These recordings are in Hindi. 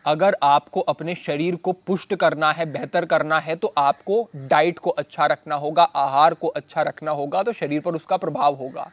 अगर आपको अपने शरीर को पुष्ट करना है, बेहतर करना है, तो आपको डाइट को अच्छा रखना होगा, आहार को अच्छा रखना होगा, तो शरीर पर उसका प्रभाव होगा।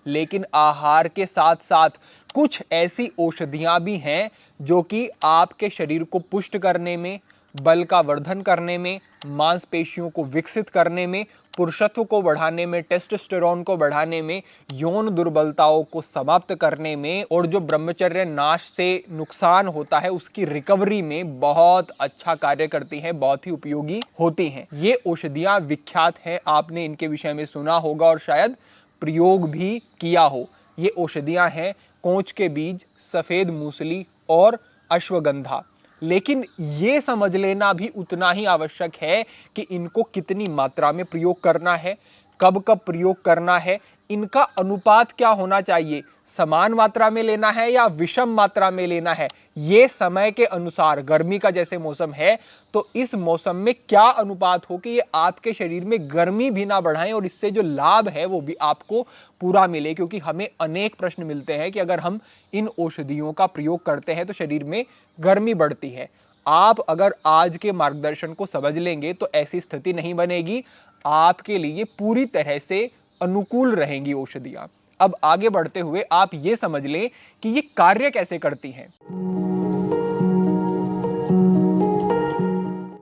लेकिन आहार के साथ साथ कुछ ऐसी औषधियां भी हैं जो कि आपके शरीर को पुष्ट करने में, बल का वर्धन करने में, मांसपेशियों को विकसित करने में, पुरुषत्व को बढ़ाने में, टेस्टोस्टेरोन को बढ़ाने में, यौन दुर्बलताओं को समाप्त करने में और जो ब्रह्मचर्य नाश से नुकसान होता है उसकी रिकवरी में बहुत अच्छा कार्य करती हैं, बहुत ही उपयोगी होती हैं। ये औषधियां विख्यात हैं, आपने इनके विषय में सुना होगा और शायद प्रयोग भी किया हो। ये औषधियां हैं कोंच के बीज, सफेद मूसली और अश्वगंधा। लेकिन ये समझ लेना भी उतना ही आवश्यक है कि इनको कितनी मात्रा में प्रयोग करना है, कब कब प्रयोग करना है, इनका अनुपात क्या होना चाहिए, समान मात्रा में लेना है या विषम मात्रा में लेना है। ये समय के अनुसार, गर्मी का जैसे मौसम है तो इस मौसम में क्या अनुपात हो कि ये आपके शरीर में गर्मी भी ना बढ़ाएं और इससे जो लाभ है वो भी आपको पूरा मिले। क्योंकि हमें अनेक प्रश्न मिलते हैं कि अगर हम इन औषधियों का प्रयोग करते हैं तो शरीर में गर्मी बढ़ती है। आप अगर आज के मार्गदर्शन को समझ लेंगे तो ऐसी स्थिति नहीं बनेगी, आपके लिए पूरी तरह से अनुकूल रहेंगी औषधियां। अब आगे बढ़ते हुए आप ये समझ लें कि ये कार्य कैसे करती हैं।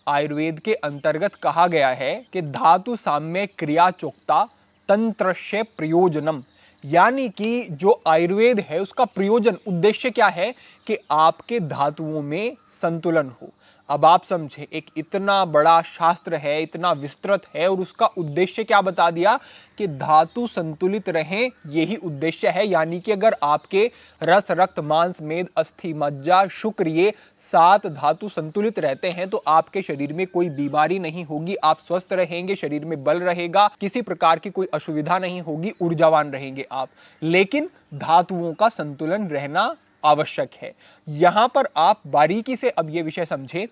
आयुर्वेद के अंतर्गत कहा गया है कि धातु साम्य क्रिया चोक्ता तंत्रस्य प्रयोजनम, यानी कि जो आयुर्वेद है उसका प्रयोजन, उद्देश्य क्या है कि आपके धातुओं में संतुलन हो। अब आप समझे, एक इतना बड़ा शास्त्र है, इतना विस्तृत है और उसका उद्देश्य क्या बता दिया कि धातु संतुलित रहें, यही उद्देश्य है। यानी कि अगर आपके रस, रक्त, मांस, मेद, अस्थि, मज्जा, शुक्र, ये 7 धातु संतुलित रहते हैं तो आपके शरीर में कोई बीमारी नहीं होगी, आप स्वस्थ रहेंगे, शरीर में बल रहेगा, किसी प्रकार की कोई असुविधा नहीं होगी, ऊर्जावान रहेंगे आप। लेकिन धातुओं का संतुलन रहना आवश्यक है। यहां पर आप बारीकी से अब यह विषय समझे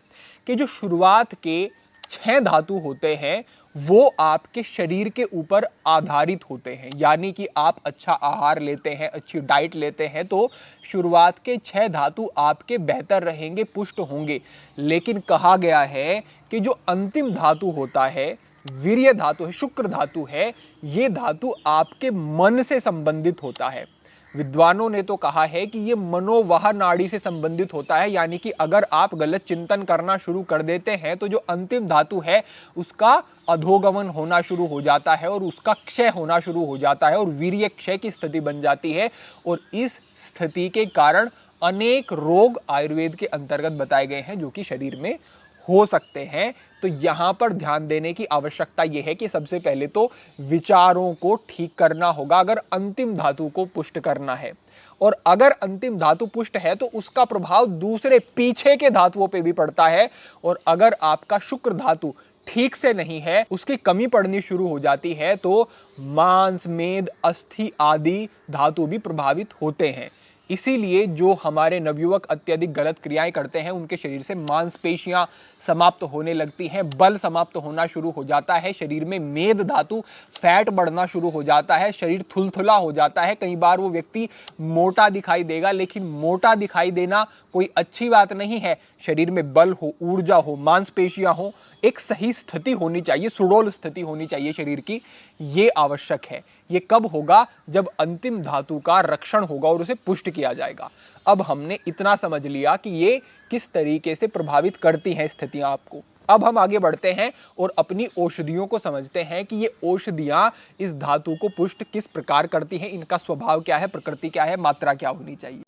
कि जो शुरुआत के 6 धातु होते हैं वो आपके शरीर के ऊपर आधारित होते हैं। यानी कि आप अच्छा आहार लेते हैं, अच्छी डाइट लेते हैं तो शुरुआत के 6 धातु आपके बेहतर रहेंगे, पुष्ट होंगे। लेकिन कहा गया है कि जो अंतिम धातु होता है, वीर्य धातु है, शुक्र धातु है, ये धातु आपके मन से संबंधित होता है। विद्वानों ने तो कहा है कि ये मनोवाह नाड़ी से संबंधित होता है। यानी कि अगर आप गलत चिंतन करना शुरू कर देते हैं तो जो अंतिम धातु है उसका अधोगमन होना शुरू हो जाता है और उसका क्षय होना शुरू हो जाता है और वीर्य क्षय की स्थिति बन जाती है। और इस स्थिति के कारण अनेक रोग आयुर्वेद के अंतर्गत बताए गए हैं जो कि शरीर में हो सकते हैं। तो यहां पर ध्यान देने की आवश्यकता यह है कि सबसे पहले तो विचारों को ठीक करना होगा अगर अंतिम धातु को पुष्ट करना है। और अगर अंतिम धातु पुष्ट है तो उसका प्रभाव दूसरे पीछे के धातुओं पे भी पड़ता है। और अगर आपका शुक्र धातु ठीक से नहीं है, उसकी कमी पड़नी शुरू हो जाती है तो मांस, मेद, अस्थि आदि धातु भी प्रभावित होते हैं। इसीलिए जो हमारे नवयुवक अत्यधिक गलत क्रियाएं करते हैं उनके शरीर से मांसपेशियां समाप्त होने लगती हैं, बल समाप्त होना शुरू हो जाता है, शरीर में मेद धातु, फैट बढ़ना शुरू हो जाता है, शरीर थुलथुला हो जाता है। कई बार वो व्यक्ति मोटा दिखाई देगा, लेकिन मोटा दिखाई देना कोई अच्छी बात नहीं है। शरीर में बल हो, ऊर्जा हो, मांसपेशियां हो, एक सही स्थिति होनी चाहिए, सुडौल स्थिति होनी चाहिए शरीर की, ये आवश्यक है। ये कब होगा? जब अंतिम धातु का रक्षण होगा और उसे पुष्ट किया जाएगा। अब हमने इतना समझ लिया कि ये किस तरीके से प्रभावित करती हैं स्थितियां आपको। अब हम आगे बढ़ते हैं और अपनी औषधियों को समझते हैं कि ये औषधियां इस धातु को पुष्ट किस प्रकार करती हैं, इनका स्वभाव क्या है, प्रकृति क्या है, मात्रा क्या होनी चाहिए।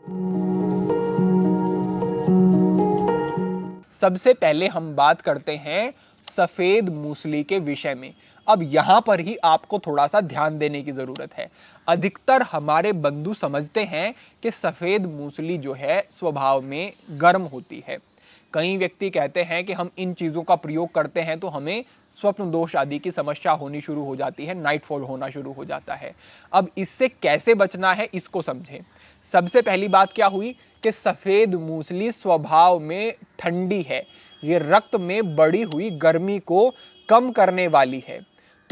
सबसे पहले हम बात करते हैं सफेद मूसली के विषय में। अब यहां पर ही आपको थोड़ा सा ध्यान देने की जरूरत है। अधिकतर हमारे बंधु समझते हैं कि सफेद मूसली जो है स्वभाव में गर्म होती है। कई व्यक्ति कहते हैं कि हम इन चीजों का प्रयोग करते हैं तो हमें स्वप्न दोष आदि की समस्या होनी शुरू हो जाती है, नाइटफॉल होना शुरू हो जाता है। अब इससे कैसे बचना है इसको समझें। सबसे पहली बात क्या हुई कि सफेद मूसली स्वभाव में ठंडी है, ये रक्त में बढ़ी हुई गर्मी को कम करने वाली है।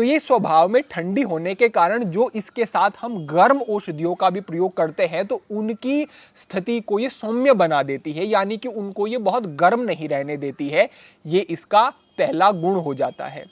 तो ये स्वभाव में ठंडी होने के कारण जो इसके साथ हम गर्म औषधियों का भी प्रयोग करते हैं तो उनकी स्थिति को ये सौम्य बना देती है, यानी कि उनको ये बहुत गर्म नहीं रहने देती है। ये इसका पहला गुण हो जाता है।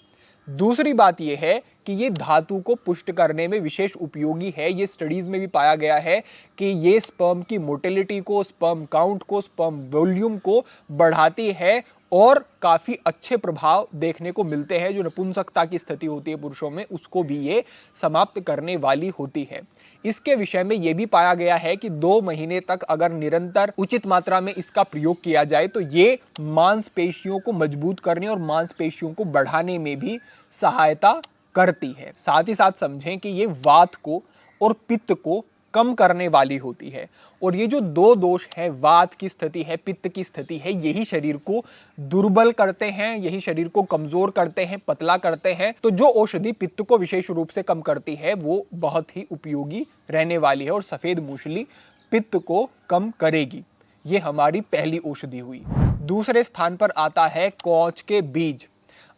दूसरी बात यह है कि ये धातु को पुष्ट करने में विशेष उपयोगी है। ये स्टडीज में भी पाया गया है कि ये स्पर्म की मोटिलिटी को, स्पर्म काउंट को, स्पर्म वॉल्यूम को बढ़ाती है और काफी अच्छे प्रभाव देखने को मिलते हैं। जो नपुंसकता की स्थिति होती है पुरुषों में, उसको भी ये समाप्त करने वाली होती है। इसके विषय में यह भी पाया गया है कि 2 महीने तक अगर निरंतर उचित मात्रा में इसका प्रयोग किया जाए तो ये मांसपेशियों को मजबूत करने और मांसपेशियों को बढ़ाने में भी सहायता करती है। साथ ही साथ समझें कि ये वात को और पित्त को कम करने वाली होती है। और ये जो 2 दोष है, वात की स्थिति है, पित्त की स्थिति है, यही शरीर को दुर्बल करते हैं, यही शरीर को कमजोर करते हैं, पतला करते हैं। तो जो औषधि पित्त को विशेष रूप से कम करती है वो बहुत ही उपयोगी रहने वाली है और सफेद मूसली पित्त को कम करेगी। ये हमारी पहली औषधि हुई। दूसरे स्थान पर आता है कौच के बीज।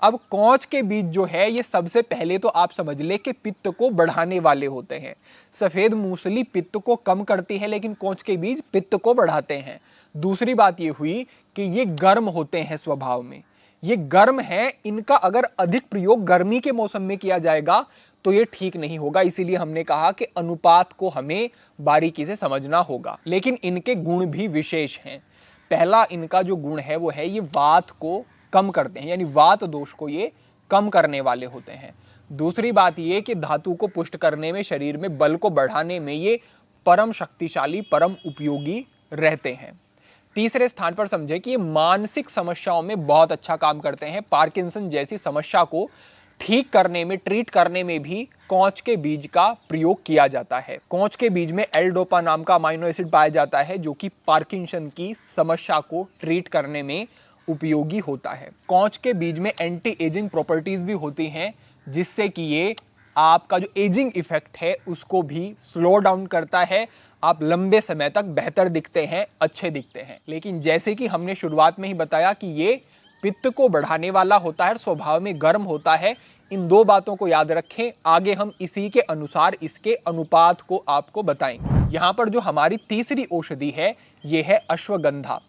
अब कौच के बीज जो है ये सबसे पहले तो आप समझ ले कि पित्त को बढ़ाने वाले होते हैं। सफेद मूसली पित्त को कम करती है लेकिन कौच के बीज पित्त को बढ़ाते हैं। दूसरी बात ये हुई कि ये गर्म होते हैं स्वभाव में, ये गर्म है। इनका अगर अधिक प्रयोग गर्मी के मौसम में किया जाएगा तो ये ठीक नहीं होगा। इसीलिए हमने कहा कि अनुपात को हमें बारीकी से समझना होगा। लेकिन इनके गुण भी विशेष हैं। पहला इनका जो गुण है वो है ये वात को कम करते हैं, यानी वात दोष को ये कम करने वाले होते हैं। दूसरी बात ये कि धातु को पुष्ट करने में, शरीर में बल को बढ़ाने में ये परम शक्तिशाली, परम उपयोगी रहते हैं। तीसरे स्थान पर समझे कि ये मानसिक समस्याओं में बहुत अच्छा काम करते हैं। पार्किंसन जैसी समस्या को ठीक करने में, ट्रीट करने में भी कौच के बीज का प्रयोग किया जाता है। कौच के बीज में एल-डोपा नाम का अमाइनो एसिड पाया जाता है जो कि पार्किंसन की समस्या को ट्रीट करने में उपयोगी होता है। कौच के बीज में एंटी एजिंग प्रॉपर्टीज भी होती हैं जिससे कि ये आपका जो एजिंग इफेक्ट है उसको भी स्लो डाउन करता है। आप लंबे समय तक बेहतर दिखते हैं, अच्छे दिखते हैं। लेकिन जैसे कि हमने शुरुआत में ही बताया कि ये पित्त को बढ़ाने वाला होता है और स्वभाव में गर्म होता है। इन 2 बातों को याद रखें। आगे हम इसी के अनुसार इसके अनुपात को आपको बताएंगे। यहाँ पर जो हमारी तीसरी औषधि है ये है अश्वगंधा।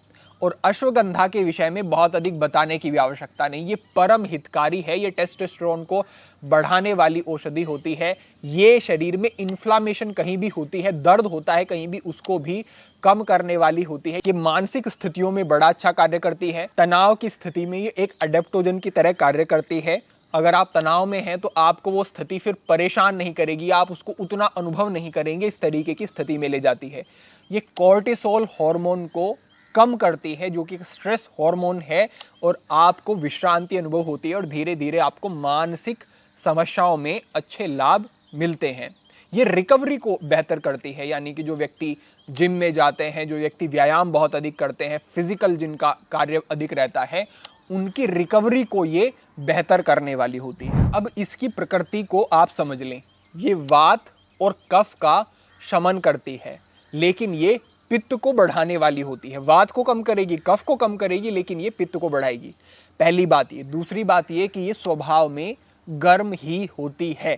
और अश्वगंधा के विषय में बहुत अधिक बताने की भी आवश्यकता नहीं। ये परम हितकारी है। ये टेस्टोस्टेरोन को बढ़ाने वाली औषधि होती है। ये शरीर में इन्फ्लामेशन कहीं भी होती है, दर्द होता है कहीं भी, उसको भी कम करने वाली होती है। ये मानसिक स्थितियों में बड़ा अच्छा कार्य करती है। तनाव की स्थिति में ये एक एडेप्टोजन की तरह कार्य करती है। अगर आप तनाव में हैं तो आपको वो स्थिति फिर परेशान नहीं करेगी, आप उसको उतना अनुभव नहीं करेंगे, इस तरीके की स्थिति में ले जाती है। ये कोर्टिसोल हार्मोन को कम करती है जो कि स्ट्रेस हार्मोन है और आपको विश्रांति अनुभव होती है और धीरे धीरे आपको मानसिक समस्याओं में अच्छे लाभ मिलते हैं। ये रिकवरी को बेहतर करती है, यानी कि जो व्यक्ति जिम में जाते हैं, जो व्यक्ति व्यायाम बहुत अधिक करते हैं, फिजिकल जिनका कार्य अधिक रहता है, उनकी रिकवरी को ये बेहतर करने वाली होती है। अब इसकी प्रकृति को आप समझ लें। ये वात और कफ का शमन करती है लेकिन ये पित्त को बढ़ाने वाली होती है। वात को कम करेगी, कफ को कम करेगी, लेकिन ये पित्त को बढ़ाएगी। पहली बात ये। दूसरी बात ये कि ये स्वभाव में गर्म ही होती है।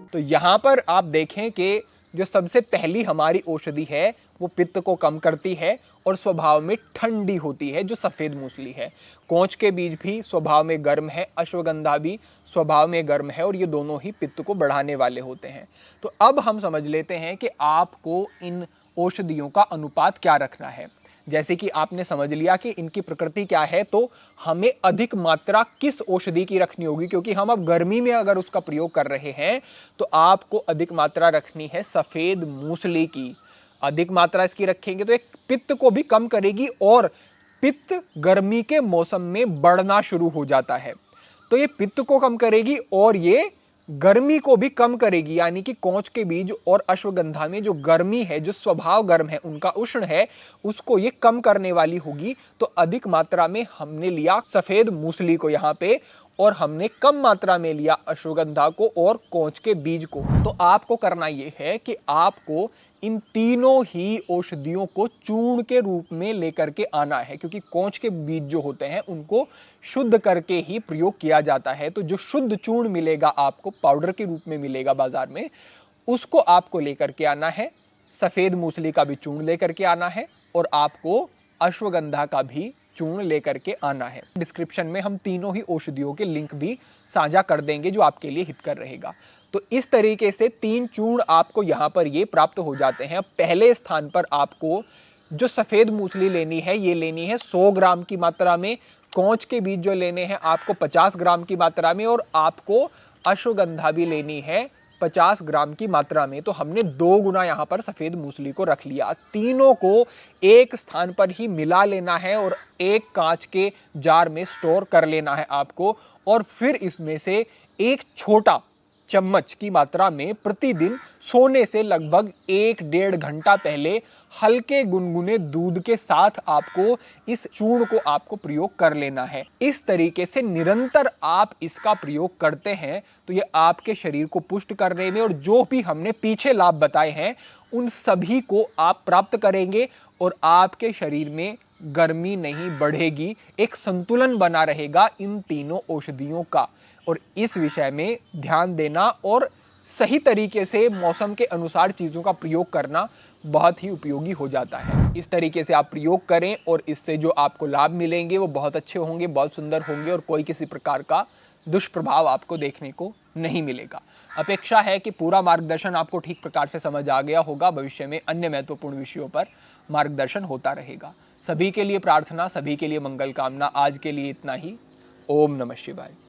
तो यहां पर आप देखें कि जो सबसे पहली हमारी औषधि है वो पित्त को कम करती है और स्वभाव में ठंडी होती है, जो सफेद मूसली है। कौच के बीज भी स्वभाव में गर्म है, अश्वगंधा भी स्वभाव में गर्म है और ये दोनों ही पित्त को बढ़ाने वाले होते हैं। तो अब हम समझ लेते हैं कि आपको इन औषधियों का अनुपात क्या रखना है। जैसे कि आपने समझ लिया कि इनकी प्रकृति क्या है, तो हमें अधिक मात्रा किस औषधि की रखनी होगी, क्योंकि हम अब गर्मी में अगर उसका प्रयोग कर रहे हैं तो आपको अधिक मात्रा रखनी है सफेद मूसली की। अधिक मात्रा इसकी रखेंगे तो एक पित्त को भी कम करेगी और पित्त गर्मी के मौसम में बढ़ना शुरू हो जाता है, तो ये पित्त को कम करेगी और ये गर्मी को भी कम करेगी। यानी कि कौच के बीज और अश्वगंधा में जो गर्मी है, जो स्वभाव गर्म है, उनका उष्ण है, उसको ये कम करने वाली होगी। तो अधिक मात्रा में हमने लिया सफेद मूसली को यहाँ पे और हमने कम मात्रा में लिया अश्वगंधा को और कौच के बीज को। तो आपको करना यह है कि आपको इन तीनों ही औषधियों को चूर्ण के रूप में लेकर के आना है, क्योंकि कोंच के बीज जो होते हैं उनको शुद्ध करके ही प्रयोग किया जाता है। तो जो शुद्ध चूर्ण मिलेगा आपको, पाउडर के रूप में मिलेगा बाजार में, उसको आपको लेकर के आना है। सफेद मूसली का भी चूर्ण लेकर के आना है और आपको अश्वगंधा का भी चूर्ण लेकर के आना है। डिस्क्रिप्शन में हम तीनों ही औषधियों के लिंक भी साझा कर देंगे जो आपके लिए हितकर रहेगा। तो इस तरीके से 3 चूर्ण आपको यहाँ पर ये प्राप्त हो जाते हैं। पहले स्थान पर आपको जो सफेद मूसली लेनी है, ये लेनी है 100 ग्राम की मात्रा में। कोंच के बीज जो लेने हैं आपको 50 ग्राम की मात्रा में, और आपको अश्वगंधा भी लेनी है 50 ग्राम की मात्रा में। तो हमने 2 गुना यहां पर सफेद मूसली को रख लिया। तीनों को एक स्थान पर ही मिला लेना है और एक कांच के जार में स्टोर कर लेना है आपको, और फिर इसमें से एक छोटा चम्मच की मात्रा में प्रतिदिन सोने से लगभग 1-1.5 घंटा पहले हल्के गुनगुने दूध के साथ आपको इस चूर्ण को आपको प्रयोग कर लेना है। इस तरीके से निरंतर आप इसका प्रयोग करते हैं तो ये आपके शरीर को पुष्ट करने में, और जो भी हमने पीछे लाभ बताए हैं उन सभी को आप प्राप्त करेंगे, और आपके शरीर में गर्मी नहीं बढ़ेगी, एक संतुलन बना रहेगा इन तीनों औषधियों का। और इस विषय में ध्यान देना और सही तरीके से मौसम के अनुसार चीजों का प्रयोग करना बहुत ही उपयोगी हो जाता है। इस तरीके से आप प्रयोग करें और इससे जो आपको लाभ मिलेंगे वो बहुत अच्छे होंगे, बहुत सुंदर होंगे, और कोई किसी प्रकार का दुष्प्रभाव आपको देखने को नहीं मिलेगा। अपेक्षा है कि पूरा मार्गदर्शन आपको ठीक प्रकार से समझ आ गया होगा। भविष्य में अन्य महत्वपूर्ण विषयों पर मार्गदर्शन होता रहेगा। सभी के लिए प्रार्थना, सभी के लिए मंगल कामना। आज के लिए इतना ही। ओम नमः शिवाय।